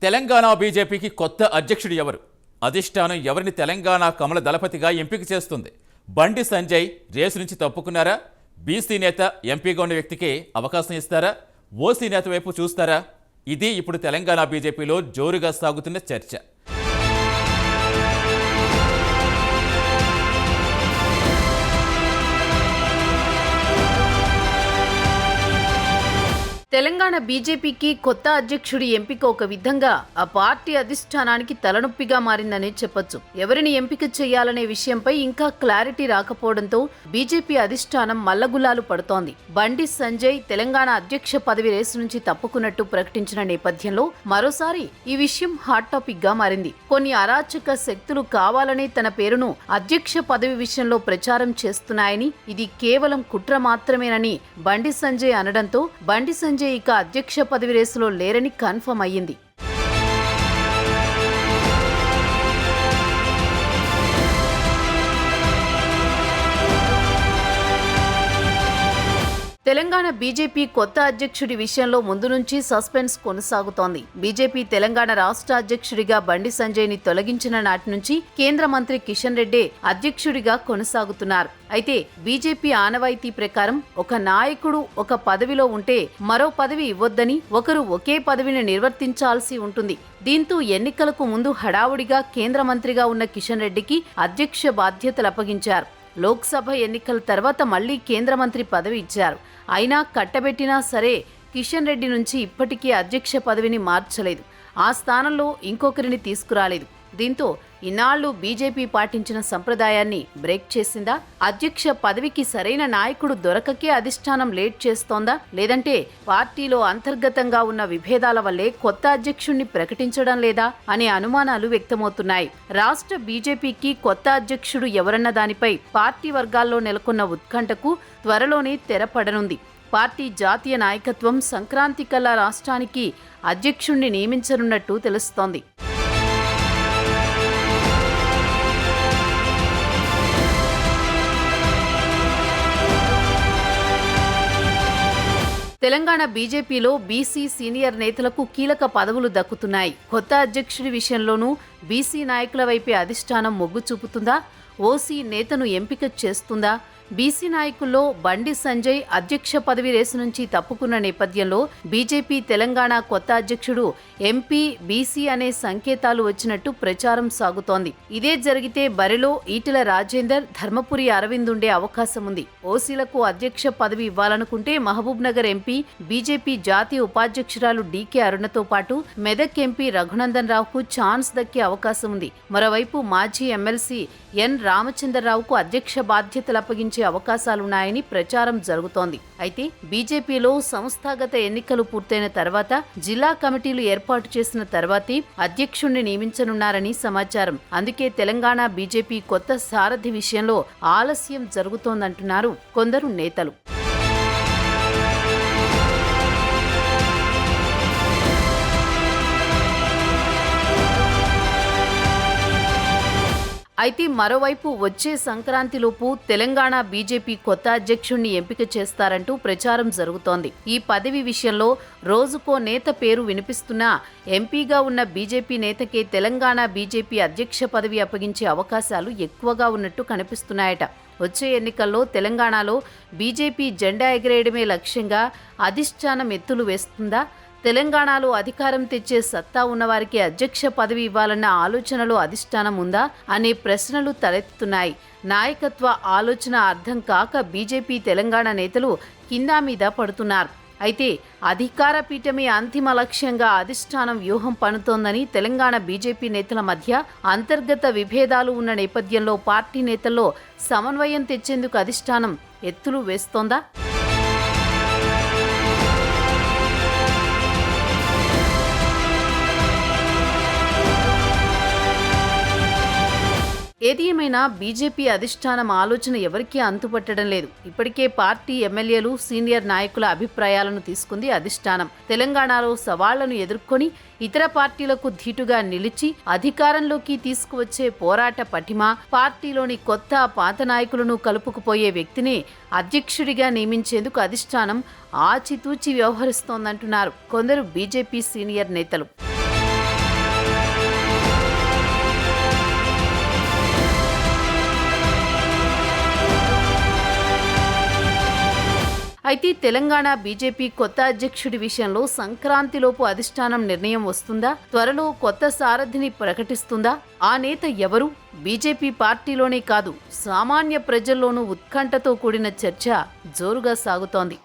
తెలంగాణ బీజేపీకి కొత్త అధ్యక్షుడు ఎవరు? అధిష్టానం ఎవరిని తెలంగాణ కమల దళపతిగా ఎంపిక చేస్తుంది? బండి సంజయ్ రేసు నుంచి తప్పుకున్నారా? బీసీ నేత ఎంపీగా ఉన్న వ్యక్తికి అవకాశం ఇస్తారా? ఓసీ నేత వైపు చూస్తారా? ఇది ఇప్పుడు తెలంగాణ బీజేపీలో జోరుగా సాగుతున్న చర్చ. తెలంగాణ బీజేపీకి కొత్త అధ్యక్షుడి ఎంపిక ఒక విధంగా ఆ పార్టీ అధిష్టానానికి తలనొప్పిగా మారిందనే చెప్పొచ్చు. ఎవరిని ఎంపిక చేయాలనే విషయంపై ఇంకా క్లారిటీ రాకపోవడంతో బీజేపీ అధిష్టానం మల్లగుల్లాలు పడుతోంది. బండి సంజయ్ తెలంగాణ అధ్యక్ష పదవి రేసు నుంచి తప్పుకున్నట్టు ప్రకటించిన నేపథ్యంలో మరోసారి ఈ విషయం హాట్ టాపిక్ గా మారింది. కొన్ని అరాచక శక్తులు కావాలనే తన పేరును అధ్యక్ష పదవి విషయంలో ప్రచారం చేస్తున్నాయని, ఇది కేవలం కుట్ర మాత్రమేనని బండి సంజయ్ అనడంతో బండి సంజయ్ ఇక అధ్యక్ష పదవి రేసులో లేరని కన్ఫర్మ్ అయ్యింది. తెలంగాణ బీజేపీ కొత్త అధ్యక్షుడి విషయంలో ముందు నుంచి సస్పెన్స్ కొనసాగుతోంది. బీజేపీ తెలంగాణ రాష్ట్ర అధ్యక్షుడిగా బండి సంజయ్ని తొలగించిన నాటి నుంచి కేంద్ర మంత్రి కిషన్ రెడ్డి అధ్యక్షుడిగా కొనసాగుతున్నారు. అయితే బీజేపీ ఆనవాయితీ ప్రకారం ఒక నాయకుడు ఒక పదవిలో ఉంటే మరో పదవి ఇవ్వొద్దని, ఒకరు ఒకే పదవిని నిర్వర్తించాల్సి ఉంటుంది. దీంతో ఎన్నికలకు ముందు హడావుడిగా కేంద్ర మంత్రిగా ఉన్న కిషన్ రెడ్డికి అధ్యక్ష బాధ్యతలు అప్పగించారు. లోక్సభ ఎన్నికల తర్వాత మళ్లీ కేంద్ర మంత్రి పదవి ఇచ్చారు. అయినా కట్టబెట్టినా సరే కిషన్ రెడ్డి నుంచి ఇప్పటికీ అధ్యక్ష పదవిని మార్చలేదు. ఆ స్థానంలో ఇంకొకరిని తీసుకురాలేదు. దీంతో ఇన్నాళ్లు బీజేపీ పాటించిన సంప్రదాయాన్ని బ్రేక్ చేసిందా? అధ్యక్ష పదవికి సరైన నాయకుడు దొరకకే అధిష్టానం లేట్ చేస్తోందా? లేదంటే పార్టీలో అంతర్గతంగా ఉన్న విభేదాల వల్లే కొత్త అధ్యక్షుణ్ణి ప్రకటించడం లేదా అనే అనుమానాలు వ్యక్తమవుతున్నాయి. రాష్ట్ర బీజేపీకి కొత్త అధ్యక్షుడు ఎవరన్న దానిపై పార్టీ వర్గాల్లో నెలకొన్న ఉత్కంఠకు త్వరలోనే తెరపడనుంది. పార్టీ జాతీయ నాయకత్వం సంక్రాంతి కల్లా రాష్ట్రానికి అధ్యక్షుణ్ణి నియమించనున్నట్టు తెలుస్తోంది. తెలంగాణ బీజేపీలో బీసీ సీనియర్ నేతలకు కీలక పదవులు దక్కుతున్నాయి. కొత్త అధ్యక్షుడి విషయంలోనూ బీసీ నాయకుల వైపే అధిష్టానం మొగ్గు చూపుతుందా? ఓసీ నేతను ఎంపిక చేస్తుందా? బీసీ నాయకుల్లో బండి సంజయ్ అధ్యక్ష పదవి రేసు నుంచి తప్పుకున్న నేపథ్యంలో బీజేపీ తెలంగాణ కొత్త అధ్యక్షుడు ఎంపీ బీసీ అనే సంకేతాలు వచ్చినట్టు ప్రచారం సాగుతోంది. ఇదే జరిగితే బరిలో ఈటెల రాజేందర్, ధర్మపురి అరవింద్ ఉండే అవకాశం ఉంది. ఓసీలకు అధ్యక్ష పదవి ఇవ్వాలనుకుంటే మహబూబ్ నగర్ ఎంపీ బీజేపీ జాతీయ ఉపాధ్యక్షురాలు డీకే అరుణతో పాటు మెదక్ ఎంపీ రఘునందన్ రావుకు ఛాన్స్ దక్కే అవకాశం ఉంది. మరోవైపు మాజీ ఎమ్మెల్సీ ఎన్ రామచంద్రరావుకు అధ్యక్ష బాధ్యతలు అప్పగించే అవకాశాలున్నాయని ప్రచారం జరుగుతోంది. అయితే బీజేపీలో సంస్థాగత ఎన్నికలు పూర్తయిన తర్వాత జిల్లా కమిటీలు ఏర్పాటు చేసిన తర్వాతే అధ్యక్షుణ్ణి నియమించనున్నారని సమాచారం. అందుకే తెలంగాణ బీజేపీ కొత్త సారథి విషయంలో ఆలస్యం జరుగుతోందంటున్నారు కొందరు నేతలు. అయితే మరోవైపు వచ్చే సంక్రాంతిలోపు తెలంగాణ బీజేపీ కొత్త అధ్యక్షుణ్ణి ఎంపిక చేస్తారంటూ ప్రచారం జరుగుతోంది. ఈ పదవి విషయంలో రోజుకో నేత పేరు వినిపిస్తున్నా ఎంపీగా ఉన్న బీజేపీ నేతకే తెలంగాణ బీజేపీ అధ్యక్ష పదవి అప్పగించే అవకాశాలు ఎక్కువగా ఉన్నట్టు కనిపిస్తున్నాయట. వచ్చే ఎన్నికల్లో తెలంగాణలో బీజేపీ జెండా ఎగరేయడమే లక్ష్యంగా అధిష్టానం ఎత్తులు వేస్తుందా? తెలంగాణలో అధికారం తెచ్చే సత్తా ఉన్నవారికి అధ్యక్ష పదవి ఇవ్వాలన్న ఆలోచనలో అధిష్టానం ఉందా అనే ప్రశ్నలు తలెత్తుతున్నాయి. నాయకత్వ ఆలోచన అర్థం కాక బీజేపీ తెలంగాణ నేతలు కిందా మీద పడుతున్నారు. అయితే అధికార పీఠమే అంతిమ లక్ష్యంగా అధిష్టానం వ్యూహం పన్నుతోందని తెలంగాణ బీజేపీ నేతల మధ్య అంతర్గత విభేదాలు ఉన్న నేపథ్యంలో పార్టీ నేతల్లో సమన్వయం తెచ్చేందుకు అధిష్టానం ఎత్తులు వేస్తోందా? ఏది ఏమైనా బీజేపీ అధిష్టానం ఆలోచన ఎవరికీ అంతుపట్టడం లేదు. ఇప్పటికే పార్టీ ఎమ్మెల్యేలు, సీనియర్ నాయకుల అభిప్రాయాలను తీసుకుంది అధిష్టానం. తెలంగాణలో సవాళ్లను ఎదుర్కొని ఇతర పార్టీలకు ధీటుగా నిలిచి అధికారంలోకి తీసుకువచ్చే పోరాట పటిమ, పార్టీలోని కొత్త పాత నాయకులను కలుపుకుపోయే వ్యక్తిని అధ్యక్షుడిగా నియమించేందుకు అధిష్టానం ఆచితూచి వ్యవహరిస్తోందంటున్నారు కొందరు బీజేపీ సీనియర్ నేతలు. అయితే తెలంగాణ బీజేపీ కొత్త అధ్యక్షుడి విషయంలో సంక్రాంతిలోపు అధిష్టానం నిర్ణయం వస్తుందా? త్వరలో కొత్త సారథిని ప్రకటిస్తుందా? ఆ నేత ఎవరు? బీజేపీ పార్టీలోనే కాదు, సామాన్య ప్రజల్లోనూ ఉత్కంఠతో కూడిన చర్చ జోరుగా సాగుతోంది.